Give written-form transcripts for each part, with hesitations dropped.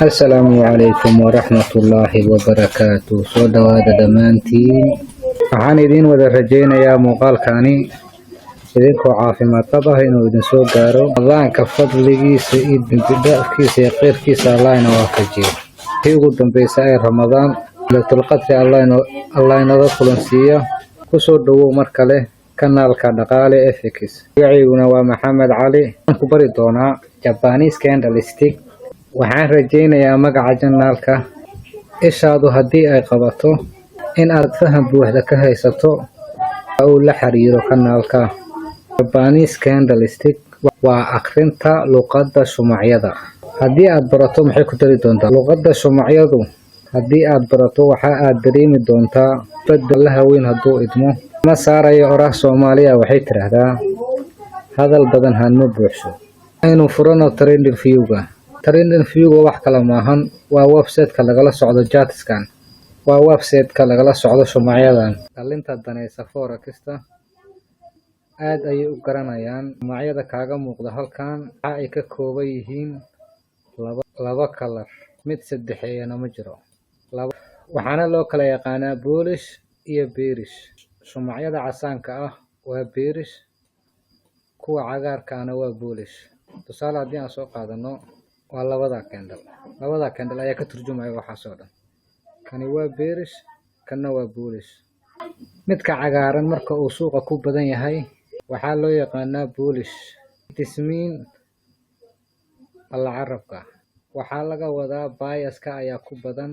السلام عليكم ورحمة الله وبركاته. soo dhawaada dhammaantiin. Waxaan idin wada rajaynayaa muuqaalkani idinkoo caafimaad qaba inuu idin soo gaaro. Allaanka fadligiisa iyo dembidhaafkiisa iyo khayrkiisa Allah ina waafajiyo. Tii ugu dambaysa ee Ramadaan Laylatul Qadri Allah inooga kulansiiyo. Ku soo dhawow mar kale kanaalka Dhaqaale FX. Magacayguna waa Maxamed Cali. Waxaan ku bari doonaa Japanese candlestick. Waxaan rajaynayaa magaca janaalka ishaadu haddii ay qabato in aad faham buuxda ka haysato oo la xiriiro kanaalka. Japanese candlestick waa akhrinta luqadda Shumacyada. Haddii aad barato maxay ku tari doontaa luqadda Shumacyadu? Haddii aad barato waxa aad dareemi doontaa badalaha weyn hadduu idmo. Ma saarayo oraah Soomaaliya waxay tiraahdaa hadal badan hanma buuxso. Aynu furano trending view-ga. Trending view wax kala maahan waa website-ka lagala socdo chartskan. Waa website-ka lagala socdo Shumacyadan. Dhalinta danaysa forex-ka aad ayay u garanayaan Shumacyada kaaga muuqda halkan waxa ay ka kooban yihiin laba kalar mid saddexeeyana ma jiro. Waxaana loo kala yaqaanaa bullish iyo bearish. Shumacyada casaanka ah waa bearish, kuwa cagaarka ahna waa bullish. Tusaale haddii aan soo qaadano waa labada candle ayaa ka turjumaya waxaas oo dhan. Kani waa bearish, kana waa bullish. Midka cagaaran marka uu suuqa ku badan yahay waxaa loo yaqaanaa bullish. Tismiin alla carabka waxaa laga wadaa bias-ka ayaa ku badan,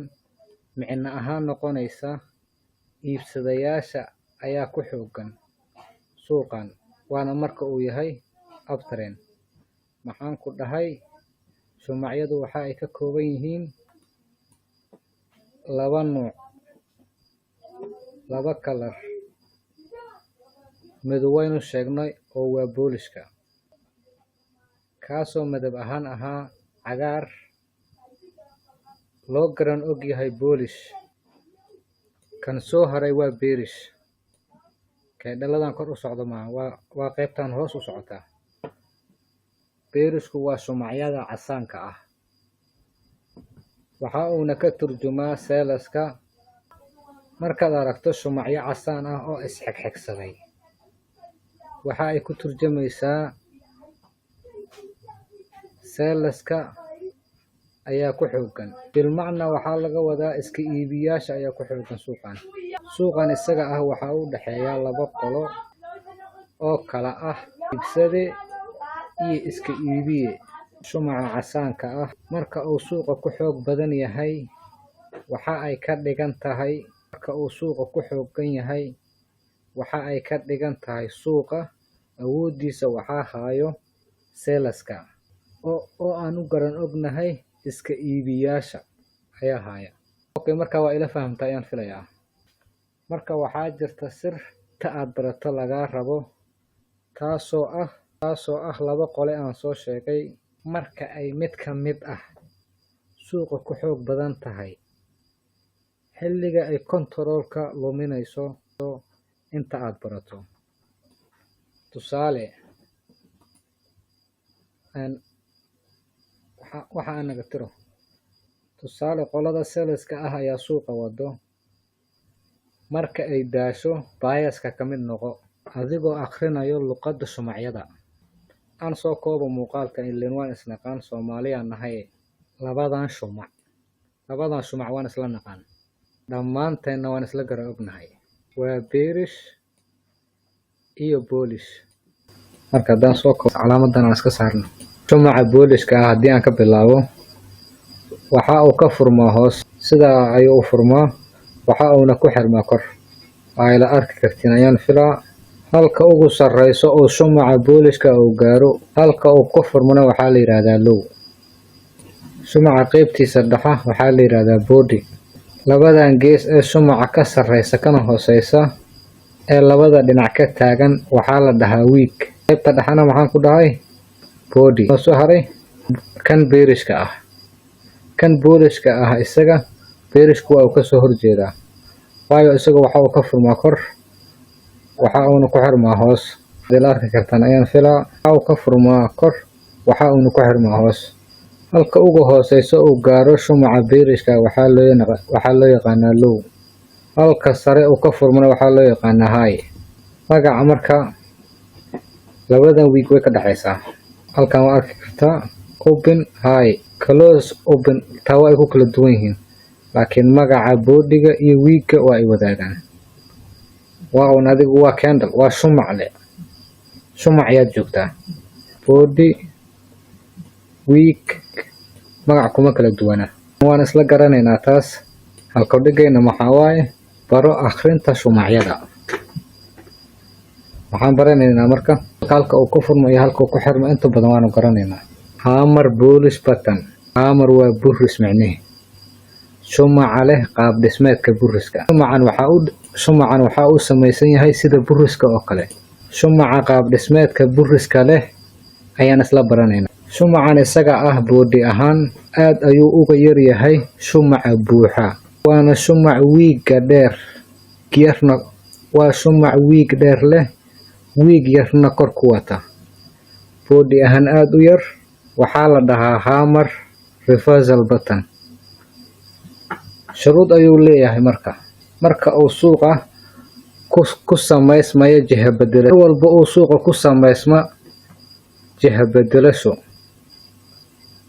micno ahaan noqonaysa iibsadayaasha ayaa ku xooggan suuqan, waana marka uu yahay uptrend. Maxaan ku dhahay Shumacyadu waxa ay ka kooban yihiin laba nooc, laba kalar. Mid waynu sheegnay oo waa bullishka, kaasoo midab ahaan ahaa cagaar loo garan og yahay bullish. Kan soo haray waa bearish. Dhaladan kor u socdo maaha waa qaybtan hoos u socotaa. Bearishku waa Shumacyada casaanka ah. Waxa uuna ka turjumaa sellerska. Markaad aragto Shumacyo casaan ah oo isxigxigsaday waxa ay ku turjumaysaa sellerska ayaa ku xooggan. Bilmacna waxaa laga wadaa iska iibiyaasha ayaa ku xooggan suuqan. Suuqan isaga ah waxa uu dhaxeeya laba qolo oo kala ah iibsade iyo iska iibiye. Shumaca casaanka ah marka uu suuqa ku xoog badan yahay waxa ay ka dhigan tahay suuqa awoodiisa waxaa hayo sellerska oo aan u garan ognahay iska iibiyaasha ayaa haya. Okay, marka waa ila fahamtay ayaan filayaa. Marka waxaa jirta sirta aad barato laga rabo taasoo ah laba qole aan soo sheegay. Marka ay mid ka mid ah suuqa ku xoog badan tahay xilliga ay control-ka luminayso inta aad barato. Tusaale qolada sellerska ah ayaa suuqa wado. Marka ay daasho bias-ka ka mid noqo adigoo akhrinayo luqadda Shumacyada. Aan soo koobo muuqaalka ilaa waan isnaqaan Soomaaliya nahay. Labadan shumac waan isla naqaan. Dhammaanteena waan isla garan ognahay. Waa bearish iyo bullish. Marka haddaan soo koobo calaamadan aan iska saarno. Shumaca bullishka ah haddii aan ka bilaabo waxa uu ka furmaa hoos. Sidaa ayuu u furmaa. Waxa uuna ku xirmaa kor. Ay la arki kartiin ayaan filaa. Halka ugu sarreyso oo shumaca bullishka uu gaaro halka uu ku furmana waxaa la yiraahdaa low. Shumaca qaybtiisa dhexe waxaa la yiraahdaa body. Labadan gees ee shumaca ka sarreysa kana hooseysa ee labada dhinac ka taagan waxaa la dhahaa weak. Qaybta dhexena maxaan ku dhahay body. Soo haray kan bearishka ah. Kan bullishka ah isaga bearishku waa uu ka soo horjeedaa. Waayo isaga waxa uu ka furmaa kor waxa uuna ku xirmaa hoos. Dil arki kartaan ayaan filaa. Waxa uu ka furmaa kor waxa uuna ku xirmaa hoos. halka ugu hooseyso uu gaaro shumaca beerishka waxaa loo yaqaanaa low, halka sare uu ka furmana waxaa loo yaqaanaa high. magaca marka labadan week way ka dhaxaysaa. halkan waa arki kartaa open high, close open, taa waa ay ku kala duwan yihiin, laakiin magaca boodiga iyo weekga waa ay wadaagaan. waa un adigu waa candle, waa shumac leh, shumac ayaad joogtaa. boodi, week, magac kuma kala duwana. waan isla garanaynaa taas. halka dhigayna maxaa waaye baro akhrinta shumacyada. waxaan baranaynaa marka halka uu ku furmo iyo halka uu ku xirmo inta badan waanu garanaynaa. hammer bullish pattern, hammer waa buris micnihi, shumaca leh qaab dhismeedka buriska. shumacan waxaa uu samaysan yahay sida buriska oo kale. shumaca qaab dhismeedka buriska leh ayaan isla baranaynaa. shumacan isaga ah boodi ahaan aad ayuu uga yar yahay shumaca buuxa, waana shumac wiigga dheer yarna, waa shumac wiig dheer leh, wiig yarna kor ku wata. boodi ahaan aad u yar waxaa la dhahaa hammer reversal button. shuruud ayuu leeyahay marka uu suuqa ku samaysmayo jiha bedelasho. mar walba uu suuqa ku samaysma jiha bedelasho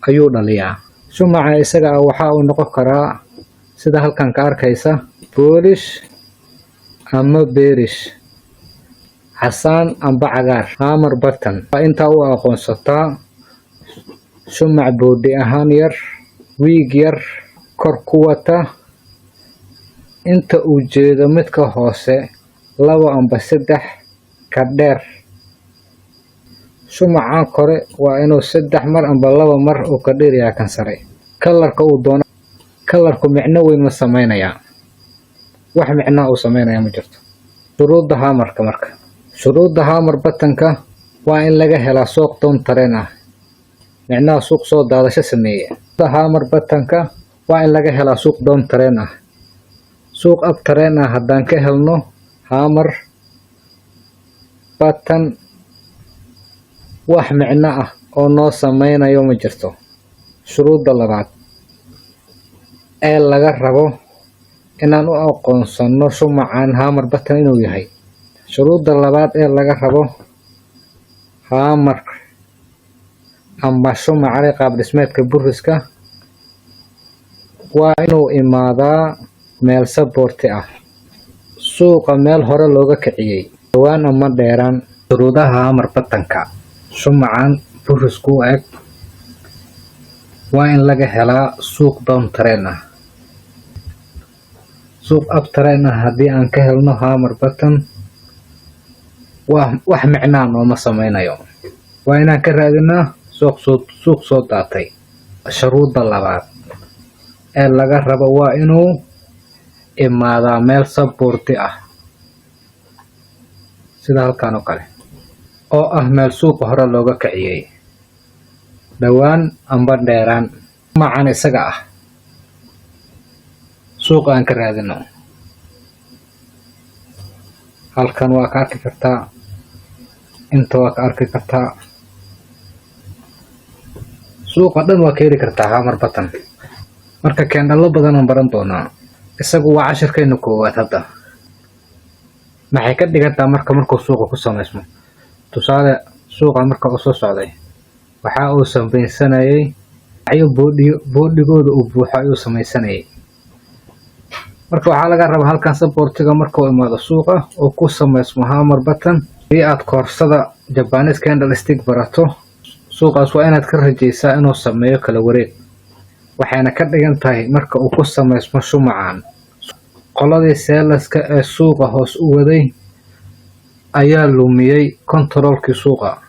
ayuu dhaliyaa. shumaca isaga ah waxa uu noqon karaa sida halkan ka arkaysa bullish ama bearish, casaan amba cagaar. hammer button waa intaa u aqoonsataa shumac boodi ahaan yar, wiig yar, kor ku wata, inta uu jeedo midka hoose 2 amba 3 ka dheer. shumaca kore waa inuu 3 mar amba 2 mar uu ka dheeryahay kan sare. kalarka uu doono, kalarku micno weyn ma sameynaya, wax micno uu sameynaya ma jirto. shuruudda hammerka marka, shuruudda hammer buttonka waa in laga helaa suuq down trend ah, micnaha suuq soo daadasho sameeya. hammer buttonka waa in laga helaa suuq down trend ah. suuq up trend ah haddaan ka helno hammer button, wax micno ah oo noo sameynayo ma jirto. shuruudda labaad ee laga rabo inaan u aqoonsano shumacan hammer button inuu yahay, shuruudda labaad ee laga rabo hammer amba shumaca leh qaab dhismeedka buriska waa inuu imaadaa meel saboorti ah, suuqa meel hore looga kiciyey, dhowaan ama dheeraan. shuruudaha hammer buttonka shumacan burisku eg waa in laga helaa suuq down trend ah. suuq up trend ah haddii aan ka helno hammer button, wax micnaa nooma sameynayo, waa inaan ka raadinaa suuq soo daatay. shuruudda labaad ee laga rabo waa inuu imaadaa meel saboorti ah, sida halkan oo kale, oo ah meel suuqa hore looga kiciyey, dhowaan amba dheeraan. shumacan isaga ah suuqa aan ka raadino. halkan waa ka arki kartaa, inta waa ka arki kartaa, suuqa dhan waa ka heli kartaa hammer button. marka candle badan aan baran doonaa, isagu waa cashirkeena koowaad. hadda maxay ka dhigantaa markuu suuqa ku samaysmo? tusaale, suuqa marka uu soo socday waxa uu samaysanayay ayo boodigooda uu buuxo ayuu samaysanayay. marka waxaa laga rabaa halkan saboortiga markuu imaado suuqa oo ku samaysmo hammer button, hadii aad koorsada Japanese candlestick barato, suuqaas waa inaad ka rajaysaa inuu sameeyo kala wareeg. waxayna ka dhigan tahay marka uu ku samaysmo shumacan, qoladii seelaska ee suuqa hoos u waday ayaa lumiyey controlkii suuqa,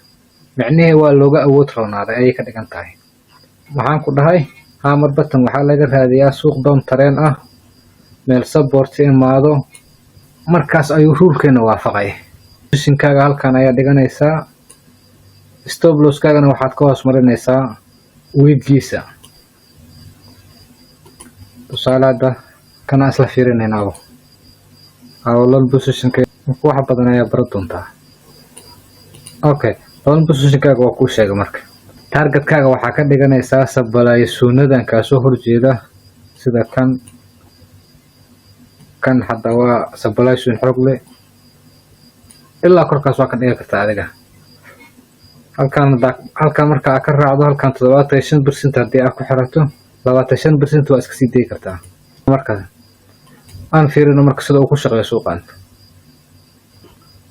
micnihii waa looga awood roonaaday ayay ka dhigan tahay. waxaan ku dhahay hammer button waxaa laga raadiyaa suuq down trend ah, meel saboorti imaado, markaas ayuu ruulkeena waafaqay. positionkaaga halkan ayaa dhiganaysaa, stop losskaagana waxaad ka hoos marinaysaa wiiggiisa. tusaalaada kana isla fiirinaynaa long positionka wax badan ayaa bara doontaa. okay, long positionkaaga waa kuu sheegay marka targetkaaga waxaa ka dhiganaysaa sabalay suunadan ka soo horjeeda sida kan hadda waa sabalay suun xog leh ilaa korkaas waa ka dhigan kartaa adiga halkan marka aad ka raacdo halkan 75% haddii aad ku xirato 25% waa iska sii day kartaa marka aan fiirino marka sida uu ku shaqeeyo suuqan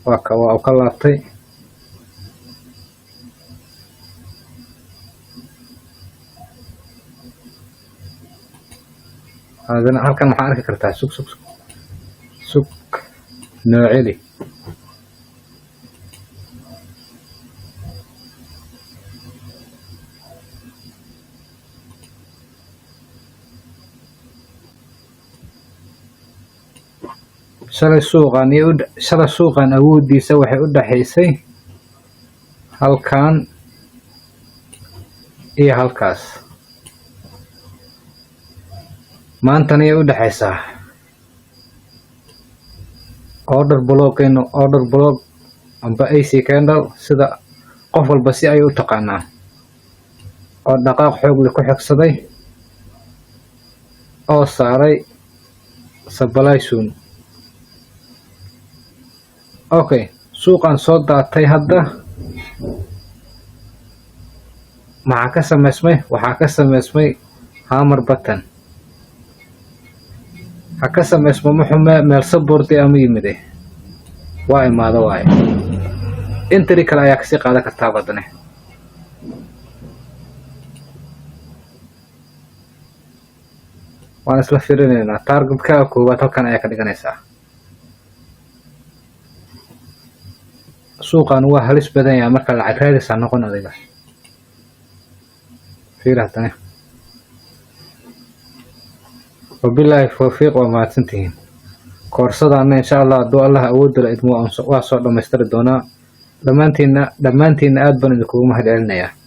waa ka laabtay هذا halkan waxaan arki kartaa sug nooceli shalay suuqan awoodiisa waxay u dhaxaysay halkan iyo halkaas maantana ay u dhaxaysaa order block amba AC candle sida qof walba si ay u taqaanaa oo dhaqaaq xoog leh ku xigsaday oo saaray supply soon okay suuqan soo daatay hadda waxaa ka samaysmay hammer button haka samaysmo muxume meel support ama yimide waa imaado waay entry kale ayaa kasii qaadan kartaa badane waan isla fiirinaynaa targetkaaga koowaad halkan ayaa ka dhiganaysaa suuqan waa halis badan yahay marka lacag raadis noqon adiga fiiratane وبالله التوفيق وما تنتهين كورسنا إن شاء الله دو الله أود الإدماء وصار لما يسترد دونا دمانتين آدبن لكم مهد علنا